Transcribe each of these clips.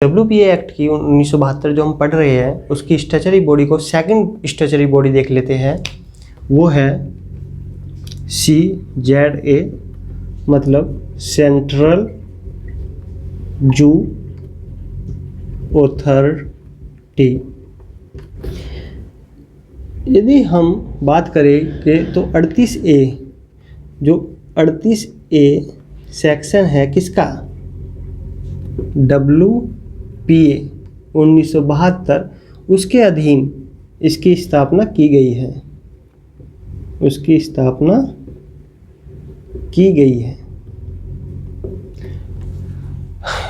WPA act की 1972 जो हम पढ़ रहे हैं उसकी स्टैच्यूटरी बॉडी को सेकंड स्टैच्यूटरी बॉडी देख लेते हैं। वो है CZA, मतलब सेंट्रल जू अथॉरिटी। यदि हम बात करें कि तो 38A, जो 38A सेक्शन है किसका, WPA 1972, उसके अधीन इसकी स्थापना की गई है, उसकी स्थापना की गई है।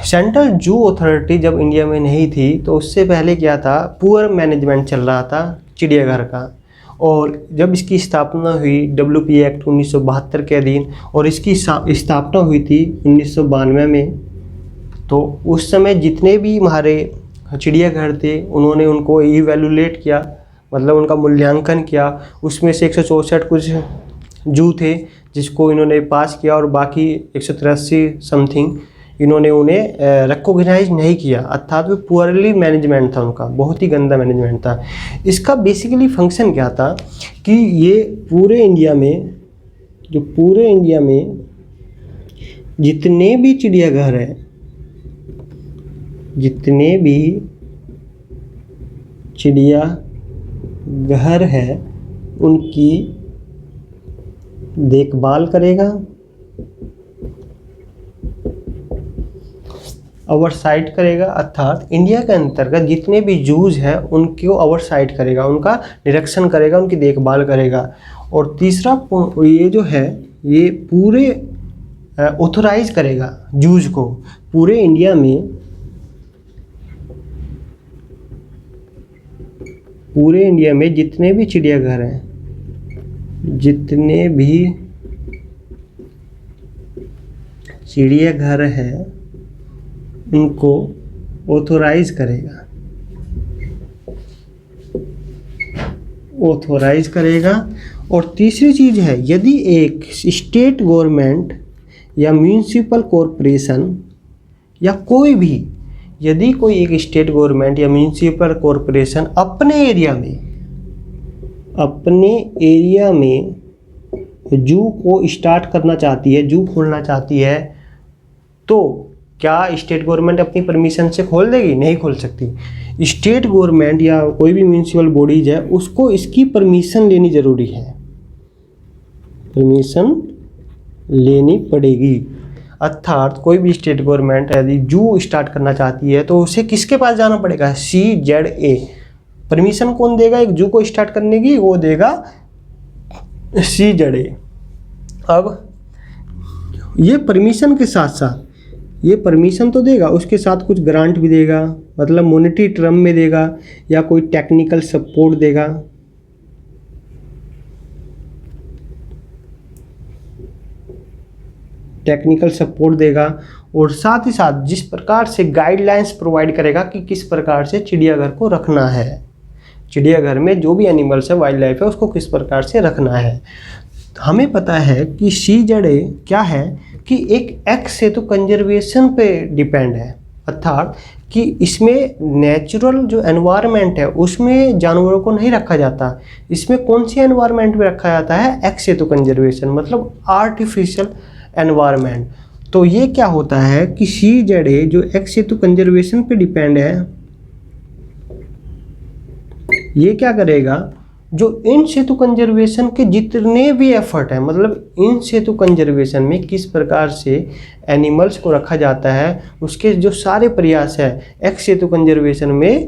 सेंट्रल जू अथॉरिटी जब इंडिया में नहीं थी तो उससे पहले क्या था, पुअर मैनेजमेंट चल रहा था चिड़ियाघर का। और जब इसकी स्थापना हुई WPA एक्ट 1972 के अधीन, और इसकी स्थापना हुई थी 1992 में, तो उस समय जितने भी हमारे चिड़ियाघर थे उन्होंने उनको इवैल्यूएट किया, मतलब उनका मूल्यांकन किया। उसमें से 164 कुछ जू थे जिसको इन्होंने पास किया, और बाकी 183 समथिंग इन्होंने उन्हें रिकॉग्नाइज नहीं किया, अर्थात वो पुअरली मैनेजमेंट था उनका, बहुत ही गंदा मैनेजमेंट था। इसका बेसिकली फंक्शन क्या था कि ये पूरे इंडिया में, जो पूरे इंडिया में जितने भी चिड़ियाघर हैं, जितने भी चिड़ियाघर है उनकी देखभाल करेगा, ओवरसाइट करेगा, अर्थात इंडिया के अंतर्गत जितने भी जूज हैं उनको ओवरसाइट करेगा, उनका निरीक्षण करेगा, उनकी देखभाल करेगा। और तीसरा ये जो है ये पूरे ऑथोराइज करेगा जूज को, पूरे इंडिया में, पूरे इंडिया में जितने भी चिड़ियाघर हैं, जितने भी चिड़ियाघर हैं उनको ऑथोराइज करेगा, ऑथोराइज करेगा। और तीसरी चीज़ है, यदि एक स्टेट गवर्नमेंट या म्यूनिसिपल कॉरपोरेशन या कोई भी, यदि कोई एक स्टेट गवर्नमेंट या म्यूनिसिपल कॉरपोरेशन अपने एरिया में जू को स्टार्ट करना चाहती है, जू खोलना चाहती है, तो क्या स्टेट गवर्नमेंट अपनी परमिशन से खोल देगी? नहीं खोल सकती। स्टेट गवर्नमेंट या कोई भी म्यूनिसिपल बॉडीज है उसको इसकी परमिशन लेनी ज़रूरी है, परमिशन लेनी पड़ेगी। अर्थात कोई भी स्टेट गवर्नमेंट यदि जू स्टार्ट करना चाहती है तो उसे किसके पास जाना पड़ेगा? CZA। परमिशन कौन देगा एक जू को स्टार्ट करने की? वो देगा CZA। अब ये परमिशन के साथ साथ, ये परमिशन तो देगा, उसके साथ कुछ ग्रांट भी देगा, मतलब मॉनेटरी टर्म में देगा या कोई टेक्निकल सपोर्ट देगा। टेक्निकल सपोर्ट देगा, और साथ ही साथ जिस प्रकार से गाइडलाइंस प्रोवाइड करेगा कि किस प्रकार से चिड़ियाघर को रखना है, चिड़ियाघर में जो भी एनिमल्स है, वाइल्ड लाइफ है, उसको किस प्रकार से रखना है। हमें पता है कि CZA क्या है कि एक एक्स हेतु कंजर्वेशन पे डिपेंड है, अर्थात कि इसमें नेचुरल जो एनवायरनमेंट है उसमें जानवरों को नहीं रखा जाता। इसमें कौन सी एनवायरनमेंट में रखा जाता है? एक्स हेतु कंजर्वेशन, मतलब आर्टिफिशियल एनवायरनमेंट। तो ये क्या होता है कि CZA जो एक्स हेतु कंजर्वेशन पे डिपेंड है, ये क्या करेगा, जो इन सेतु कंजर्वेशन के जितने भी एफर्ट है, मतलब इन सेतु कंजर्वेशन में किस प्रकार से एनिमल्स को रखा जाता है, उसके जो सारे प्रयास है एक्स सेतु कंजर्वेशन में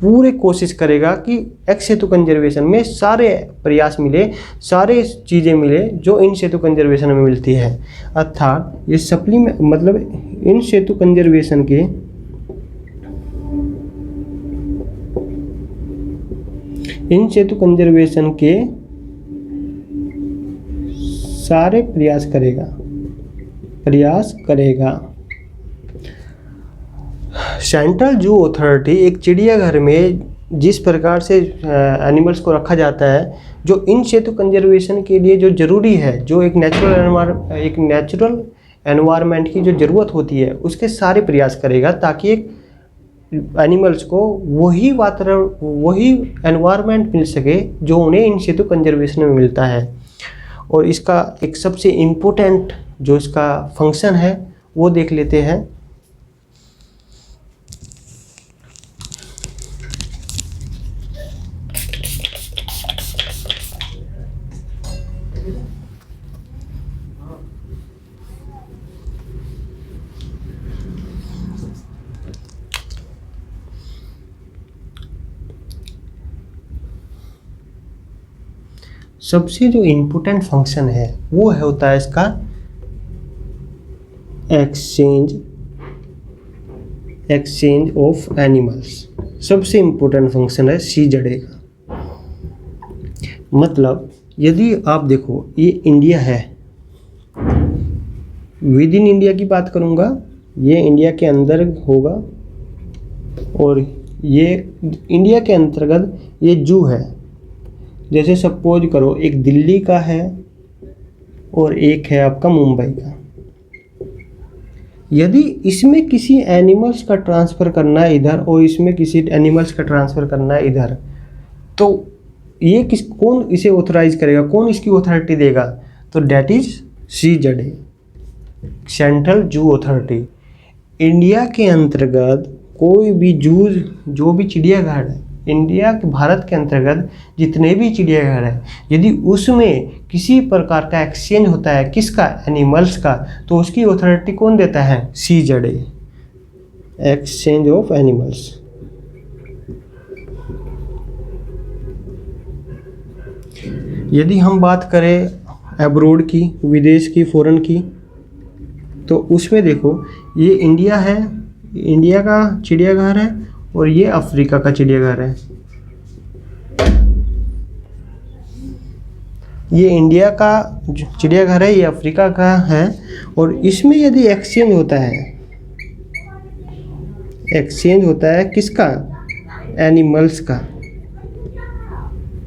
पूरे कोशिश करेगा कि एक्स सेतु कंजर्वेशन में सारे प्रयास मिले, सारे चीज़ें मिले जो इन सेतु कंजर्वेशन में मिलती है। अर्थात ये सप्लीमेंट, मतलब इन सेतु कंजर्वेशन के इन सेतु कंजर्वेशन के सारे प्रयास करेगा। सेंट्रल जू अथॉरिटी एक चिड़ियाघर में जिस प्रकार से एनिमल्स को रखा जाता है, जो इन सेतु कंजर्वेशन के लिए जो ज़रूरी है, जो एक नेचुरल एनवायरनमेंट की जो ज़रूरत होती है, उसके सारे प्रयास करेगा ताकि एक एनिमल्स को वही वातावरण, वही एनवायरनमेंट मिल सके जो उन्हें इन सितु कंजर्वेशन में मिलता है। और इसका एक सबसे इम्पोर्टेंट जो इसका फंक्शन है वो देख लेते हैं। सबसे जो इम्पोर्टेंट फंक्शन है वो है होता है इसका एक्सचेंज ऑफ एनिमल्स। सबसे इम्पोर्टेंट फंक्शन है सी जड़े का। मतलब यदि आप देखो ये इंडिया है, विद इन इंडिया की बात करूँगा, ये इंडिया के अंदर होगा और ये इंडिया के अंतर्गत ये जू है। जैसे सपोज करो एक दिल्ली का है और एक है आपका मुंबई का। यदि इसमें किसी एनिमल्स का ट्रांसफ़र करना है इधर और इसमें किसी एनिमल्स का ट्रांसफ़र करना है इधर, तो ये कौन इसे ऑथराइज करेगा, कौन इसकी अथॉरिटी देगा? तो that is CZA, central zoo authority. India के अंतर्गत कोई भी जू, जो भी चिड़ियाघर है इंडिया के, भारत के अंतर्गत जितने भी चिड़ियाघर है, यदि उसमें किसी प्रकार का एक्सचेंज होता है, किसका? एनिमल्स का, तो उसकी अथॉरिटी कौन देता है? CZA, exchange of animals. यदि हम बात करें अब्रोड की, विदेश की, फॉरेन की, तो उसमें देखो ये इंडिया है, इंडिया का चिड़ियाघर है और ये अफ्रीका का चिड़ियाघर है। ये इंडिया का चिड़ियाघर है, ये अफ्रीका का है। और इसमें यदि एक्सचेंज होता है, एक्सचेंज होता है किसका? एनिमल्स का,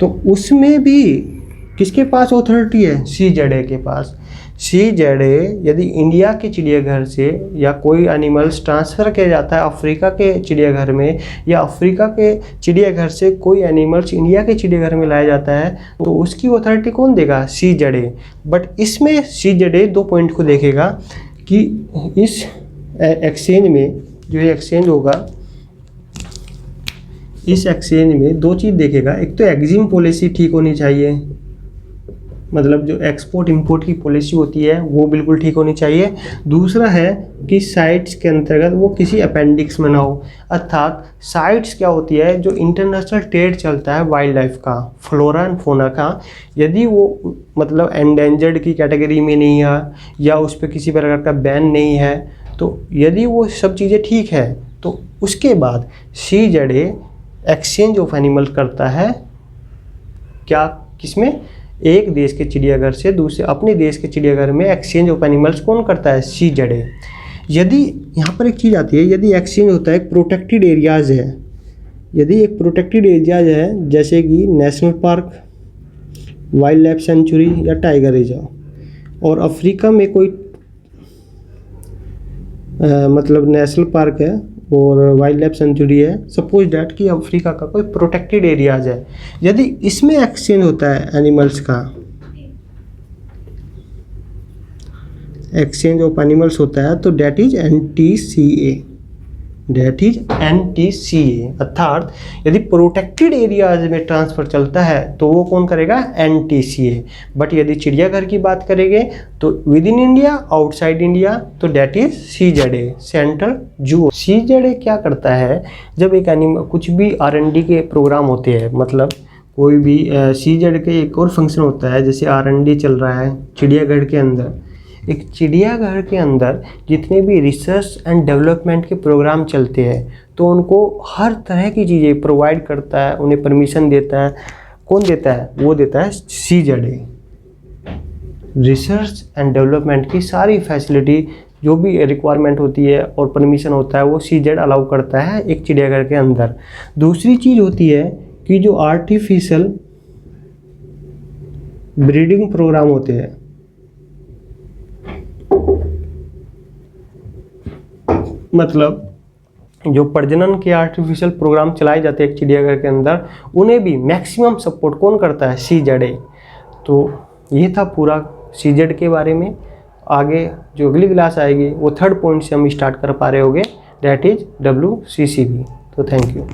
तो उसमें भी किसके पास अथॉरिटी है? CZA के पास। CZA यदि इंडिया के चिड़ियाघर से या कोई एनिमल्स ट्रांसफ़र किया जाता है अफ्रीका के चिड़ियाघर में, या अफ्रीका के चिड़ियाघर से कोई एनिमल्स इंडिया के चिड़ियाघर में लाया जाता है, तो उसकी अथॉरिटी कौन देगा? CZA। बट इसमें CZA दो पॉइंट को देखेगा कि इस एक्सचेंज में, जो ये एक्सचेंज होगा, इस एक्सचेंज में दो चीज़ देखेगा। एक तो एग्जिम पॉलिसी ठीक होनी चाहिए, मतलब जो एक्सपोर्ट इंपोर्ट की पॉलिसी होती है वो बिल्कुल ठीक होनी चाहिए। दूसरा है कि साइट्स के अंतर्गत वो किसी अपेंडिक्स में ना हो। अर्थात साइट्स क्या होती है? जो इंटरनेशनल ट्रेड चलता है वाइल्ड लाइफ का, फ्लोरा एंड फौना का, यदि वो मतलब एंडेंजर्ड की कैटेगरी में नहीं है या उस पर किसी प्रकार का बैन नहीं है, तो यदि वो सब चीज़ें ठीक है, तो उसके बाद CZA एक्सचेंज ऑफ एनिमल करता है। क्या? किसमें? एक देश के चिड़ियाघर से दूसरे अपने देश के चिड़ियाघर में एक्सचेंज ऑफ एनिमल्स कौन करता है? CZA। यदि यहाँ पर एक चीज़ आती है, यदि एक्सचेंज होता है, एक प्रोटेक्टेड एरियाज़ है, यदि एक प्रोटेक्टेड एरियाज है जैसे कि national park, wild life sanctuary या टाइगर रिजर्व, और अफ्रीका में कोई मतलब नेशनल पार्क है और वाइल्ड लाइफ सेंचुरी है, सपोज डैट कि अफ्रीका का कोई प्रोटेक्टेड एरियाज है, यदि इसमें एक्सचेंज होता है एनिमल्स का, एक्सचेंज ऑफ एनिमल्स होता है, तो that is NTCA, that is NTCA। अर्थात यदि प्रोटेक्टेड एरियाज में ट्रांसफ़र चलता है तो वो कौन करेगा? NTCA। बट यदि चिड़ियाघर की बात करेंगे तो with in India, outside India, तो that is CZA, central zoo. CZA क्या करता है? जब एक एनिमल, कुछ भी R&D के प्रोग्राम होते हैं, मतलब कोई भी CZA के एक और फंक्शन होता है, जैसे R&D चल रहा है चिड़ियाघर के अंदर। एक चिड़ियाघर के अंदर जितने भी रिसर्च एंड डेवलपमेंट के प्रोग्राम चलते हैं, तो उनको हर तरह की चीज़ें प्रोवाइड करता है, उन्हें परमिशन देता है। कौन देता है? वो देता है CZA। रिसर्च एंड डेवलपमेंट की सारी फैसिलिटी, जो भी रिक्वायरमेंट होती है और परमिशन होता है, वो CZA अलाउ करता है एक चिड़ियाघर के अंदर। दूसरी चीज़ होती है कि जो आर्टिफिशियल ब्रीडिंग प्रोग्राम होते हैं, मतलब जो प्रजनन के आर्टिफिशियल प्रोग्राम चलाए जाते हैं एक चिड़ियाघर के अंदर, उन्हें भी मैक्सिमम सपोर्ट कौन करता है? CZA। तो ये था पूरा CZ के बारे में। आगे जो अगली क्लास आएगी वो 3rd पॉइंट से हम स्टार्ट कर पा रहे होंगे, दैट इज WCCB। तो थैंक यू।